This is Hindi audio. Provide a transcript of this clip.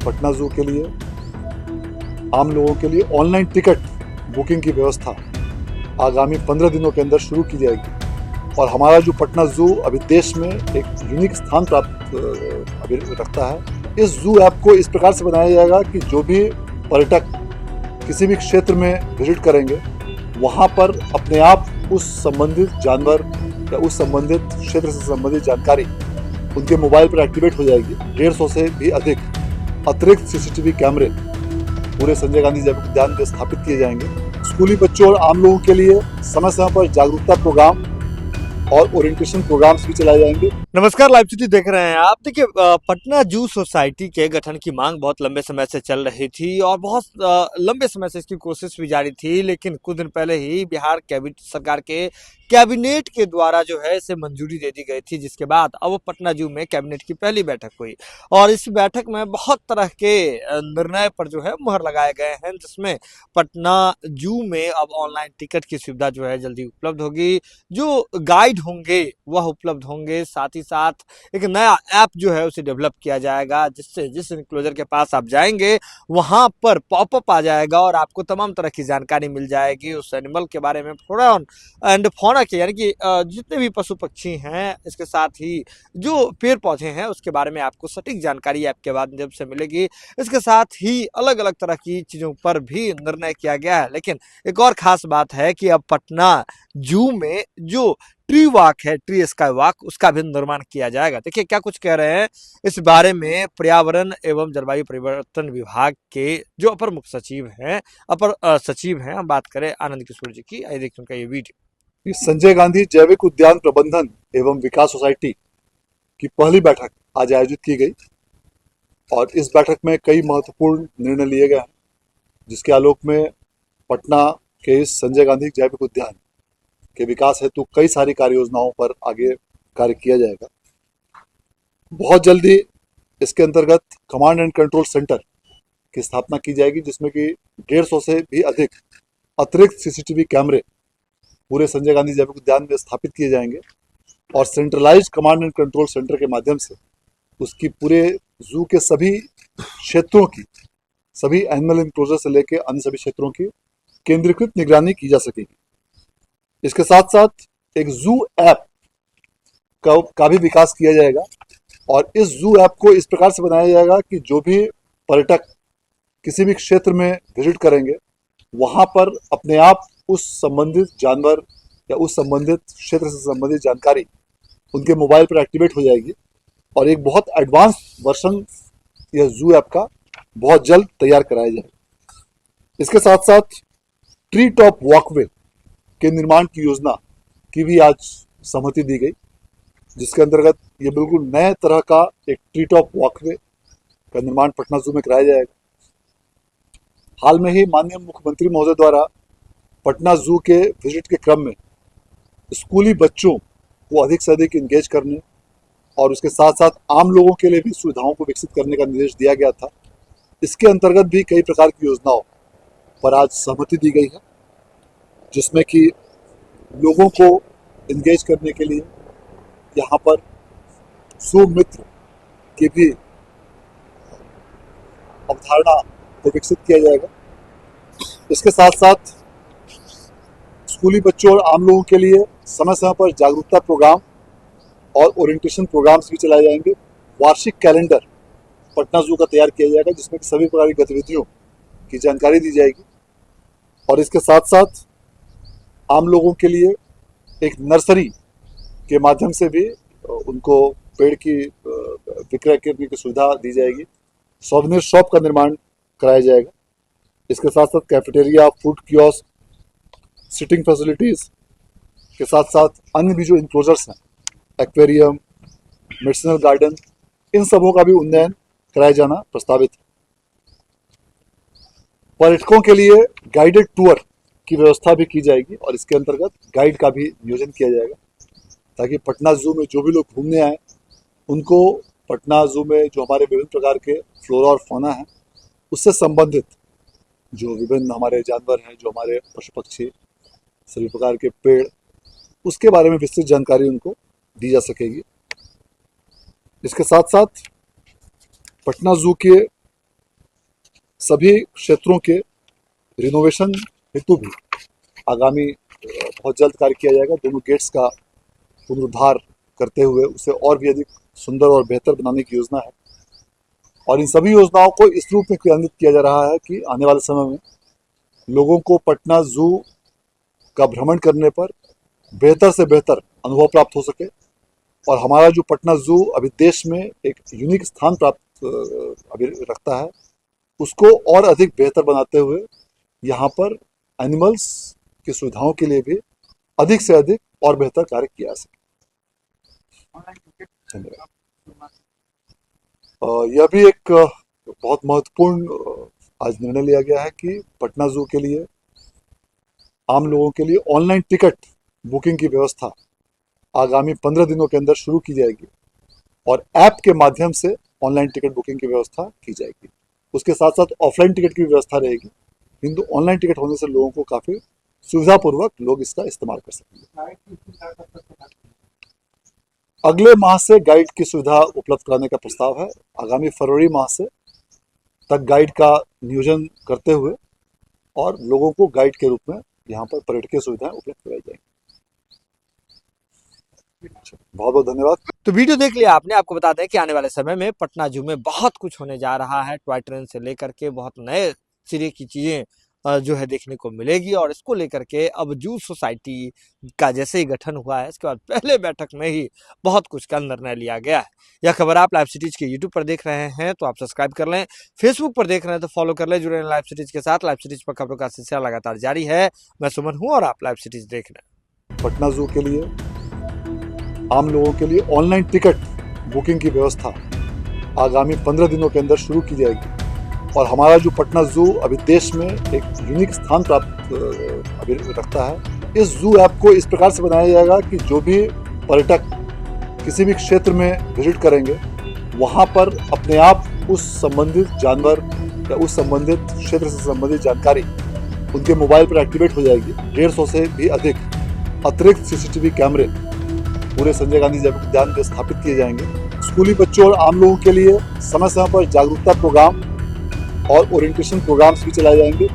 पटना जू के लिए आम लोगों के लिए ऑनलाइन टिकट बुकिंग की व्यवस्था आगामी 15 दिनों के अंदर शुरू की जाएगी। और हमारा जो पटना जू अभी देश में एक यूनिक स्थान प्राप्त अभी रखता है। इस जू ऐप को इस प्रकार से बनाया जाएगा कि जो भी पर्यटक किसी भी क्षेत्र में विजिट करेंगे वहाँ पर अपने आप उस संबंधित जानवर या उस संबंधित क्षेत्र से संबंधित जानकारी उनके मोबाइल पर एक्टिवेट हो जाएगी। 150 से भी अधिक अतिरिक्त सीसीटीवी कैमरे पूरे संजय गांधी जैविक उद्यान में स्थापित किए जाएंगे। स्कूली बच्चों और आम लोगों के लिए समय समय पर जागरूकता प्रोग्राम और ओरिएंटेशन प्रोग्राम्स भी चलाए जाएंगे। नमस्कार, लाइव सिटी देख रहे हैं आप। देखिए, पटना जू सोसाइटी के गठन की मांग बहुत लंबे समय से चल रही थी और बहुत लंबे समय से इसकी कोशिश भी जारी थी, लेकिन कुछ दिन पहले ही बिहार सरकार के कैबिनेट के द्वारा जो है इसे मंजूरी दे दी गई थी, जिसके बाद अब पटना जू में कैबिनेट की पहली बैठक हुई और इस बैठक में बहुत तरह के निर्णय पर जो है मुहर लगाए गए हैं, जिसमें पटना जू में अब ऑनलाइन टिकट की सुविधा जो है जल्दी उपलब्ध होगी, जो गाइड होंगे वह उपलब्ध होंगे, साथ ही साथ एक नया ऐप जो है उसे डेवलप किया जाएगा, जिससे जिस इनक्लोजर के पास आप जाएंगे वहां पर पॉपअप आ जाएगा और आपको तमाम तरह की जानकारी मिल जाएगी उस एनिमल के बारे में, फ्लोरा एंड फौना के, यानी कि जितने भी पशु पक्षी हैं, इसके साथ ही जो पेड़ पौधे हैं उसके बारे में आपको सटीक जानकारी ऐप के माध्यम से मिलेगी। इसके साथ ही अलग अलग तरह की चीजों पर भी निर्णय किया गया है। लेकिन एक और खास बात है कि अब पटना जू में जो ट्री वॉक है, ट्री स्काई वॉक, उसका भी निर्माण किया जाएगा। देखिए क्या कुछ कह रहे हैं इस बारे में पर्यावरण एवं जलवायु परिवर्तन विभाग के जो अपर मुख्य सचिव हैं, हम बात करें आनंद किशोर जी की। आइए देखते हैं उनका ये वीडियो। संजय गांधी जैविक उद्यान प्रबंधन एवं विकास सोसाइटी की पहली बैठक आज आयोजित की गई और इस बैठक में कई महत्वपूर्ण निर्णय लिए गए हैं, जिसके आलोक में पटना के इस संजय गांधी जैविक उद्यान के विकास हेतु कई सारी कार्य योजनाओं पर आगे कार्य किया जाएगा। बहुत जल्दी इसके अंतर्गत कमांड एंड कंट्रोल सेंटर की स्थापना की जाएगी, जिसमें कि 150 से भी अधिक अतिरिक्त सीसीटीवी कैमरे पूरे संजय गांधी जैविक उद्यान में स्थापित किए जाएंगे और centralised command and control centre के माध्यम से उसकी पूरे जू के सभी क्षेत्रों की, सभी एनिमल इंक्लोजर से लेकर अन्य सभी क्षेत्रों की केंद्रीकृत निगरानी की जा सकेगी। इसके साथ साथ एक जू ऐप का भी विकास किया जाएगा और इस जू ऐप को इस प्रकार से बनाया जाएगा कि जो भी पर्यटक किसी भी क्षेत्र में विजिट करेंगे वहाँ पर अपने आप उस संबंधित जानवर या उस संबंधित क्षेत्र से संबंधित जानकारी उनके मोबाइल पर एक्टिवेट हो जाएगी और एक बहुत एडवांस वर्जन यह जू ऐप का बहुत जल्द तैयार कराया जाएगा। इसके साथ साथ ट्री टॉप वॉकवे के निर्माण की योजना की भी आज सहमति दी गई, जिसके अंतर्गत ये बिल्कुल नए तरह का एक ट्री टॉप वॉकवे का निर्माण पटना जू में कराया जाएगा। हाल में ही माननीय मुख्यमंत्री महोदय द्वारा पटना जू के विजिट के क्रम में स्कूली बच्चों को अधिक से अधिक इंगेज करने और उसके साथ साथ आम लोगों के लिए भी सुविधाओं को विकसित करने का निर्देश दिया गया था। इसके अंतर्गत भी कई प्रकार की योजनाओं पर आज सहमति दी गई है, जिसमें कि लोगों को इंगेज करने के लिए यहाँ पर सुमित्र की भी अवधारणा को विकसित किया जाएगा। इसके साथ साथ स्कूली बच्चों और आम लोगों के लिए समय समय पर जागरूकता प्रोग्राम और ओरिएंटेशन प्रोग्राम्स भी चलाए जाएंगे। वार्षिक कैलेंडर पटना जू का तैयार किया जाएगा, जिसमें सभी प्रकार की गतिविधियों की जानकारी दी जाएगी और इसके साथ साथ आम लोगों के लिए एक नर्सरी के माध्यम से भी उनको पेड़ की विक्रय करने की सुविधा दी जाएगी। सौवेनियर शॉप का निर्माण कराया जाएगा। इसके साथ साथ cafeteria, food kiosk, sitting facilities के साथ साथ अन्य भी जो इंक्लोजर्स हैं, एक्वेरियम, मेडिसिनल गार्डन, इन सबों का भी उन्नयन कराया जाना प्रस्तावित है। पर्यटकों के लिए गाइडेड टूर की व्यवस्था भी की जाएगी और इसके अंतर्गत गाइड का भी नियोजन किया जाएगा, ताकि पटना जू में जो भी लोग घूमने आए उनको पटना जू में जो हमारे विभिन्न प्रकार के फ्लोरा और फौना है उससे संबंधित जो विभिन्न हमारे जानवर हैं, जो हमारे पशु पक्षी, सभी प्रकार के पेड़, उसके बारे में विस्तृत जानकारी उनको दी जा सकेगी। इसके साथ साथ पटना जू के सभी क्षेत्रों के रिनोवेशन हेतु भी आगामी बहुत जल्द कार्य किया जाएगा। दोनों गेट्स का पुनरुद्धार करते हुए उसे और भी अधिक सुंदर और बेहतर बनाने की योजना है और इन सभी योजनाओं को इस रूप में क्रियान्वित किया जा रहा है कि आने वाले समय में लोगों को पटना जू का भ्रमण करने पर बेहतर से बेहतर अनुभव प्राप्त हो सके और हमारा जो पटना जू अभी देश में एक यूनिक स्थान प्राप्त अभी रखता है उसको और अधिक बेहतर बनाते हुए यहाँ पर एनिमल्स की सुविधाओं के लिए भी अधिक से अधिक और बेहतर कार्य किया जा सके। यह भी एक बहुत महत्वपूर्ण आज निर्णय लिया गया है कि पटना जू के लिए आम लोगों के लिए ऑनलाइन टिकट बुकिंग की व्यवस्था आगामी 15 दिनों के अंदर शुरू की जाएगी और ऐप के माध्यम से ऑनलाइन टिकट बुकिंग की व्यवस्था की जाएगी। उसके साथ साथ ऑफलाइन टिकट की व्यवस्था रहेगी, किंतु ऑनलाइन टिकट होने से लोगों को काफी सुविधापूर्वक लोग इसका इस्तेमाल कर सकेंगे। अगले माह से गाइड की सुविधा उपलब्ध कराने का प्रस्ताव है। आगामी फरवरी माह से तक गाइड का नियोजन करते हुए और लोगों को गाइड के रूप में यहाँ पर पर्यटकीय सुविधाएं उपलब्ध कराई जाएंगी। बहुत बहुत धन्यवाद। तो वीडियो देख लिया आपने। आपको बता दें कि आने वाले समय में पटना जू में बहुत कुछ होने जा रहा है। टॉय ट्रेन से लेकर के बहुत नए सिरे की चीजें जो है देखने को मिलेगी और इसको लेकर के अब जू सोसाइटी का जैसे ही गठन हुआ है इसके बाद पहले बैठक में ही बहुत कुछ का निर्णय लिया गया है। यह खबर आप लाइव सिटीज के यूट्यूब पर देख रहे हैं तो आप सब्सक्राइब कर लें, फेसबुक पर देख रहे हैं तो फॉलो कर लें। जुड़े लाइव सिटीज के साथ। लाइव सिटीज पर खबरों का सिलसिला लगातार जारी है। मैं सुमन हूं और आप लाइव सिटीज देख रहे हैं। पटना जू के लिए आम लोगों के लिए ऑनलाइन टिकट बुकिंग की व्यवस्था आगामी 15 दिनों के अंदर शुरू की जाएगी और हमारा जो पटना जू अभी देश में एक यूनिक स्थान प्राप्त अभी रखता है। इस जू ऐप को इस प्रकार से बनाया जाएगा कि जो भी पर्यटक किसी भी क्षेत्र में विजिट करेंगे वहाँ पर अपने आप उस संबंधित जानवर या उस संबंधित क्षेत्र से संबंधित जानकारी उनके मोबाइल पर एक्टिवेट हो जाएगी। 150 से भी अधिक अतिरिक्त सीसीटीवी कैमरे पूरे संजय गांधी जैविक उद्यान में स्थापित किए जाएंगे। स्कूली बच्चों और आम लोगों के लिए समय समय पर जागरूकता प्रोग्राम और ओरिएंटेशन प्रोग्राम्स भी चलाए जाएंगे।